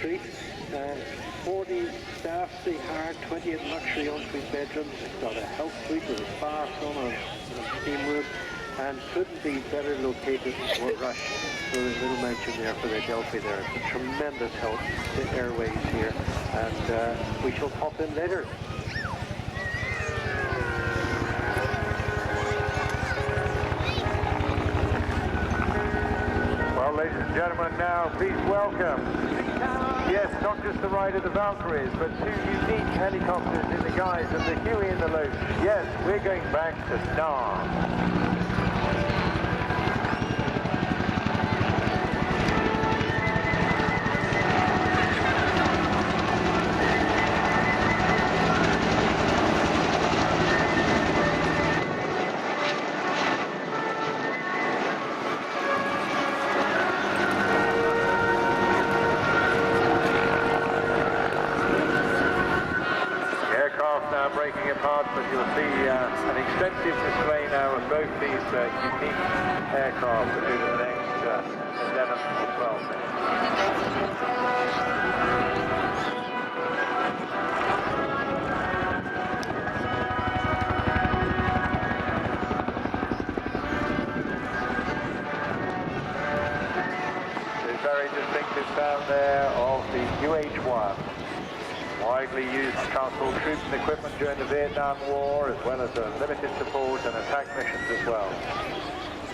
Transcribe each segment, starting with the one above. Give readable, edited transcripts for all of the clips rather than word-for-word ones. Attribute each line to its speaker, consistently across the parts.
Speaker 1: 40 staff, they hired 28 luxury ensuite bedrooms. It's got a health suite with a spa, sauna, and steam room, and couldn't be better located in Portrush. So there's a little mention there for the Adelphi there. It's a tremendous help to airways here, and we shall pop in later.
Speaker 2: Well, ladies and gentlemen, now please welcome, yes, not just the ride of the Valkyries, but two unique helicopters in the guise of the Huey and the Loach. Yes, we're going back to Nam. Now breaking apart, but you'll see an extensive display now of both these unique aircraft over the next 11 or 12 minutes. The very distinctive sound there of the UH1. Widely used to transport troops and equipment during the Vietnam War, as well as limited support and attack missions as well.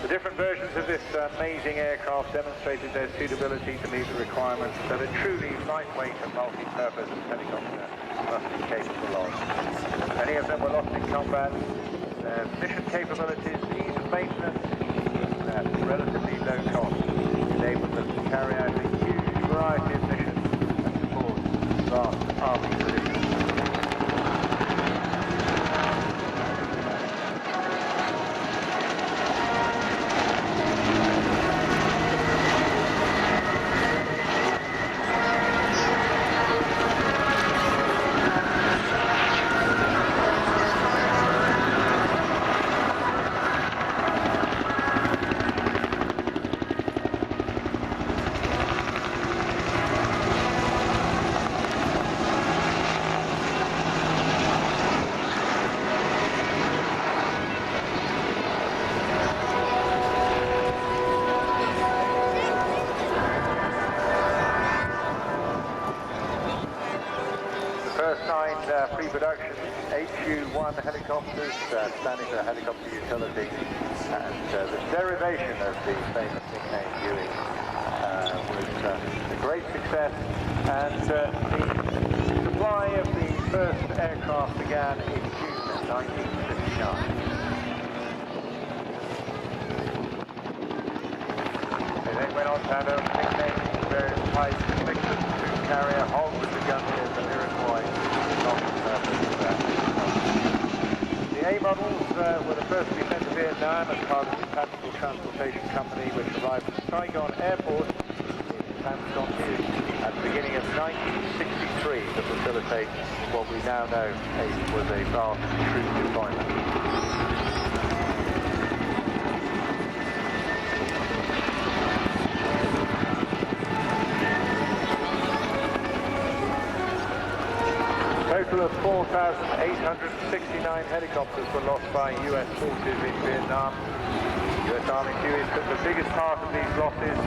Speaker 2: The different versions of this amazing aircraft demonstrated their suitability to meet the requirements that a truly lightweight and multi-purpose helicopter must be capable of. Many of them were lost in combat. Their mission capabilities, ease of maintenance, and at relatively low cost enabled them to carry out a huge variety of missions and support vast army traditions. Pre-production HU1 helicopters, standing for helicopter utility, and the derivation of the famous nickname Huey was a great success, and the supply of the first aircraft began in June 1959. They then went on to have a nickname, various types, Victor, Two Carrier, Hog with the Gunners, and Iroquois. The A models were the first to be sent to Vietnam as part of the Tactical Transportation Company, which arrived at Saigon Airport in San Francisco at the beginning of 1963 to facilitate what we now know was a vast troop deployment. A total of 4,869 helicopters were lost by US forces in Vietnam. US Army Hueys took the biggest part of these losses, a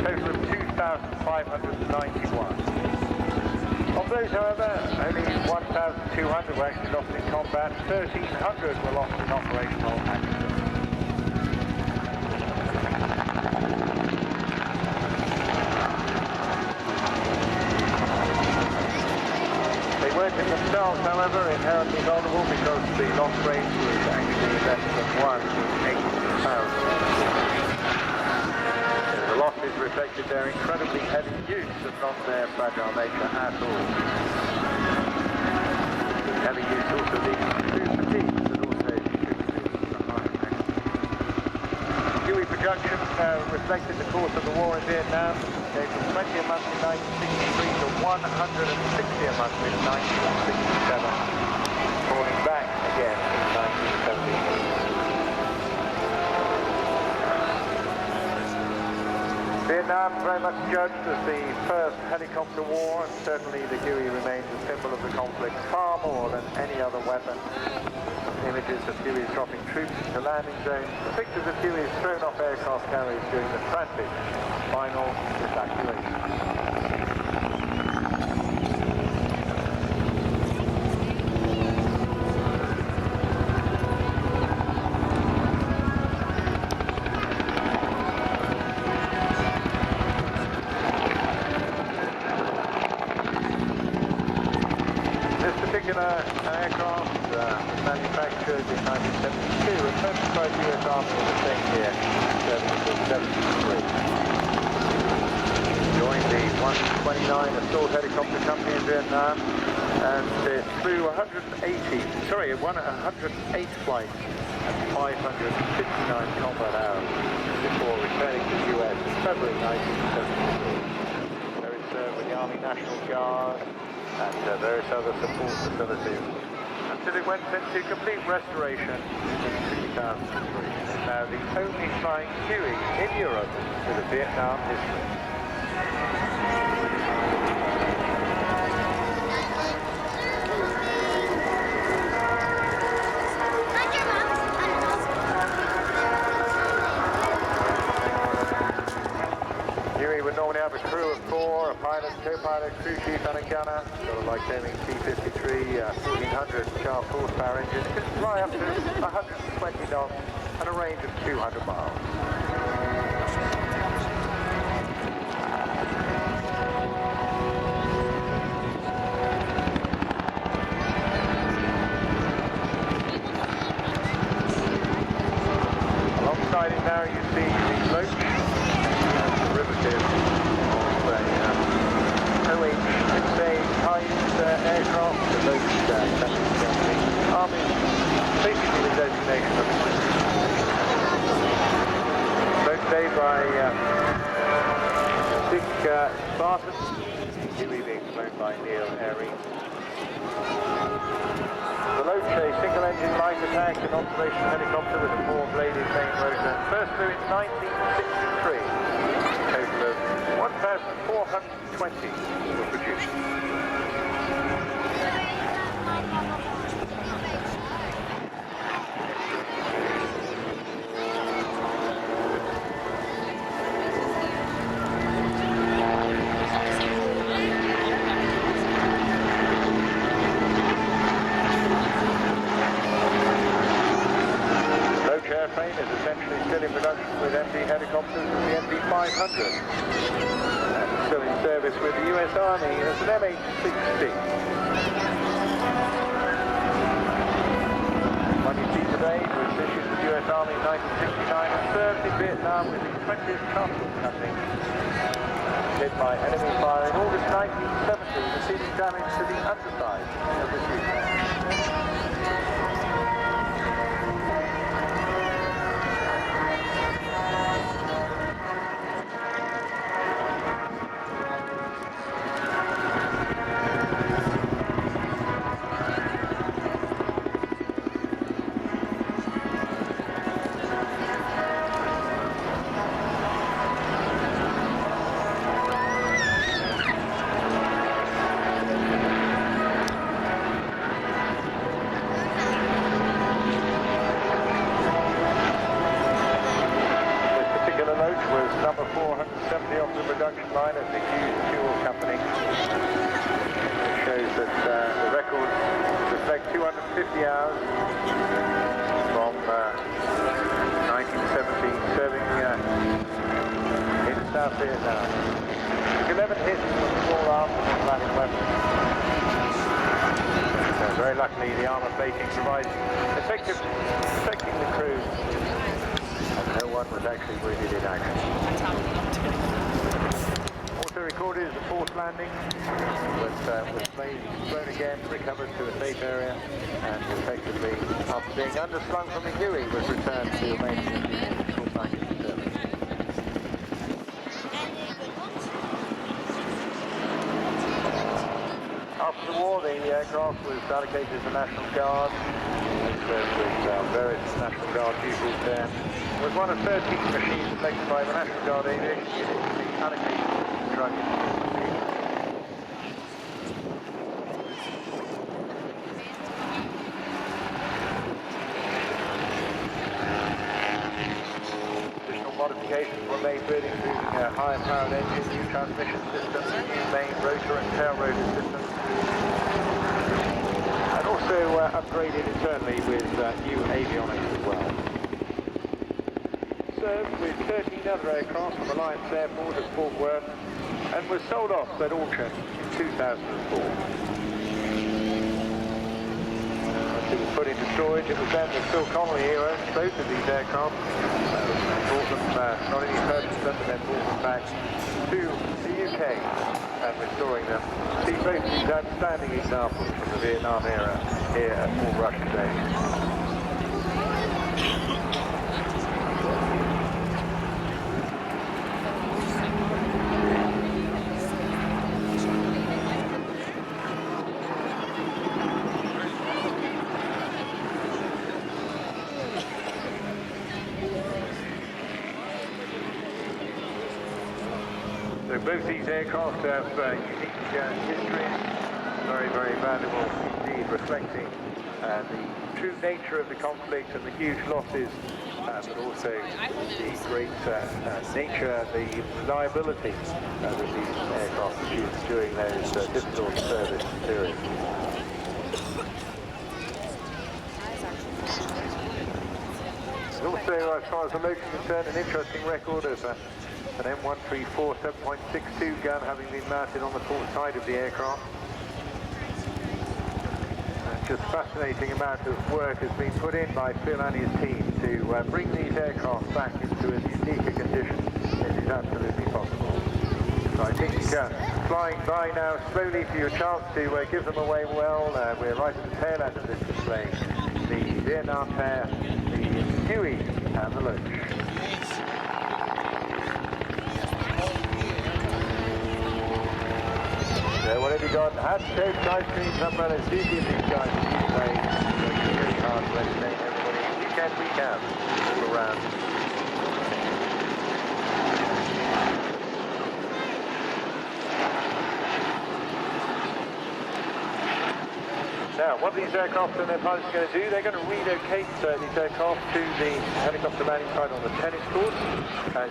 Speaker 2: total of 2,591. Of those, however, only 1,200 were actually lost in combat, 1,300 were lost in operational accidents. In themselves, however, inherently vulnerable because the loss rate was actually less than 1 in 80,000. The losses reflected their incredibly heavy use and not their fragile nature at all. The heavy use also leads to fatigue that also contributes to the high accident. Huey production reflected the course of the war in Vietnam. Gave from 20 a month in 1963 to 160 a month in 1967, falling back again in 1970. Vietnam very much judged as the first helicopter war, and certainly the Huey remains a symbol of the conflict far more than any other weapon. Images of Huey's dropping troops into landing zones, the pictures of Huey's thrown off aircraft carriers during the frantic final evacuation. Aircraft was manufactured in 1972 and purchased by the US Army in the same year, serving until 73. Joined the 129 Assault Helicopter Company in Vietnam and flew 108 flights and 559 combat hours before returning to the US in February 1973. There he served with the Army National Guard and various other support facilities until it went into complete restoration in 2003. It's now the only flying Huey in Europe with a Vietnam history. Would normally have a crew of 4, a pilot, co-pilot, crew chief and a gunner, sort of like Boeing T-53 1400 shaft horsepower engine. It can fly up to 120 knots and a range of 200 miles. Alongside it now you see the Loach, derivative of a OH-6 Cayuse aircraft, the Loach company. Army basically the designation of the Loach Day by Dick Spartan, Huey being flown by Neil Airy. The Loach, a single-engine light attack and observation helicopter with a 4-bladed main rotor, first flew in 1963. Total of 1,420 were produced. Loach airplane is essentially still in production with MD helicopters as the MD500. Still in service with the US Army as an MH-60. One you see today was issued to the US Army in 1969 and served in Vietnam with the 20th Castle Company. Hit by enemy fire in August 1970, receiving damage to the underside of the fuselage. Was number 470 off the production line at the Cayuse Fuel Company. It shows that the records reflect 250 hours from 1917, serving in South Vietnam. 11 hits from small arms and automatic weapons. So very luckily the armour plating provides protecting the crew. No one was actually wounded in action. Also recorded is the forced landing, but was flown again, recovered to a safe area, and effectively, after being underslung from the Huey, was returned to Romania full back into service. After the war, the aircraft was allocated to the National Guard, served with various National Guard pupils there. It was one of 13 machines selected by the National Guard Aviation Unit allocated drug instrumentation. Additional modifications were made with including a higher powered engine, new transmission system, new main rotor and tail rotor systems, and also upgraded internally with new avionics as well. Served with 13 other aircraft from Alliance Airport at Fort Worth and was sold off at auction in 2004. Once it was put into storage, it was then that Phil Connolly, who owned both of these aircraft, brought them, not only purchased them, but then brought them back to the UK and restoring them. See both of these outstanding examples from the Vietnam era here at Portrush today. So both these aircraft have unique histories, very, very valuable indeed, reflecting the true nature of the conflict and the huge losses, but also the great nature, the reliability that these aircraft achieved during those difficult service periods. And also, as far as the Loach is concerned, an interesting record of an M134 7.62 gun having been mounted on the port side of the aircraft. Just fascinating amount of work has been put in by Phil and his team to bring these aircraft back into as unique a condition as is absolutely possible. So I think flying by now slowly for your chance to give them away well. We're right at the tail end of this display. The Vietnam pair, the Huey and the Loach. So what have you got? Hats, coats, ice creams, umbrellas. Do give these guys a few days. Working really hard to entertain everybody. We can, all around. Now, what these aircraft and their pilots are going to do, they're going to relocate these aircraft to the helicopter landing site on the tennis court.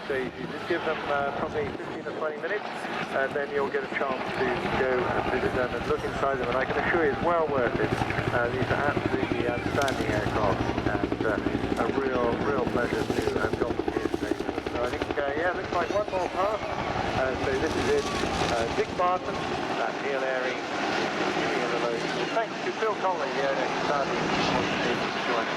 Speaker 2: So you just give them probably 15 or 20 minutes, and then you'll get a chance to go and visit them and look inside them. And I can assure you it's well worth it. These are absolutely outstanding aircraft, and a real pleasure to have got them here today. So I think, yeah, looks like one more pass. So this is it. Dick Barton, Neil Airy, thanks to Phil Connolly, the owner, who sadly wasn't able to join